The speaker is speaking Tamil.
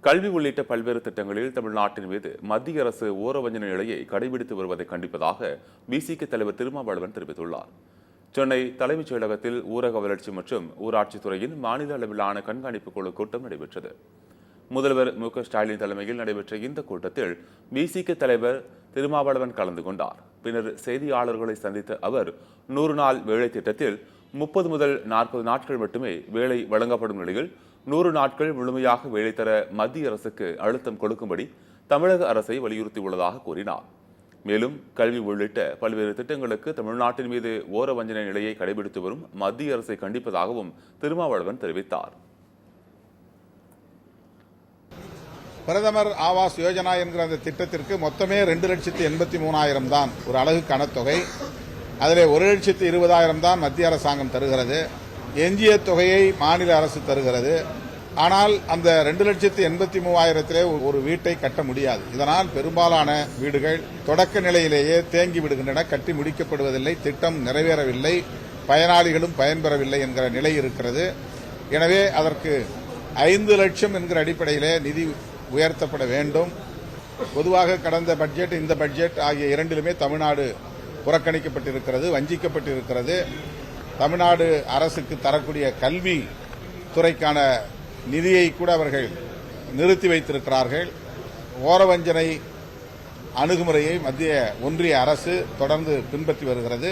கல்வி உள்ளிட்ட பல்வேறு திட்டங்களில் தமிழ்நாட்டின் மீது மத்திய அரசு ஓரவஞ்சன நிலையை கடைபிடித்து வருவதை கண்டிப்பதாக பிசிக தலைவர் திருமாவளவன் தெரிவித்துள்ளார். சென்னை தலைமைச் செயலகத்தில் ஊரக வளர்ச்சி மற்றும் ஊராட்சித்துறையின் மாநில அளவிலான கண்காணிப்பு குழு கூட்டம் நடைபெற்றது. முதல்வர் மு.க.ஸ்டாலின் தலைமையில் நடைபெற்ற இந்த கூட்டத்தில் பிசிக தலைவர் திருமாவளவன் கலந்து கொண்டார். பின்னர் செய்தியாளர்களை சந்தித்த அவர் 100 நாள் வேலை திட்டத்தில் 30 முதல் 40 நாட்கள் மட்டுமே வேலை வழங்கப்படும் நிலையில் 100 நாட்கள் முழுமையாக வேலை தர மத்திய அரசுக்கு அழுத்தம் கொடுக்கும்படி தமிழக அரசை வலியுறுத்தியுள்ளதாக கூறினார். மேலும் கல்வி உள்ளிட்ட பல்வேறு திட்டங்களுக்கு தமிழ்நாட்டின் மீது ஓரவஞ்சனை நிலையை கடைபிடித்து வரும் மத்திய அரசை கண்டிப்பதாகவும் திருமாவளவன் தெரிவித்தார். பிரதமர் ஆவாஸ் யோஜனா என்கிற அந்த திட்டத்திற்கு மொத்தமே 2,83,000 தான் ஒரு அலகுக்கான தொகை. அதிலே 1,20,000 தான் மத்திய அரசாங்கம் தருகிறது. எஞ்சிய தொகையை மாநில அரசு தருகிறது. ஆனால் அந்த 2,83,000 ஒரு வீட்டை கட்ட முடியாது. இதனால் பெரும்பாலான வீடுகள் தொடக்க நிலையிலேயே தேங்கி விடுகின்றன, கட்டி முடிக்கப்படுவதில்லை, திட்டம் நிறைவேறவில்லை, பயனாளிகளும் பயன்பெறவில்லை என்கிற நிலை இருக்கிறது. எனவே அதற்கு 5 லட்சம் என்கிற அடிப்படையிலே நிதி உயர்த்தப்பட வேண்டும். பொதுவாக கடந்த பட்ஜெட், இந்த பட்ஜெட் ஆகிய இரண்டிலுமே தமிழ்நாடு புறக்கணிக்கப்பட்டிருக்கிறது, வஞ்சிக்கப்பட்டிருக்கிறது. தமிழ்நாடு அரசுக்கு தரக்கூடிய கல்வி துறைக்கான நிதியை கூட அவர்கள் நிறுத்தி வைத்திருக்கிறார்கள். ஓரவஞ்சனை அணுகுமுறையை மத்திய ஒன்றிய அரசு தொடர்ந்து பின்பற்றி வருகிறது.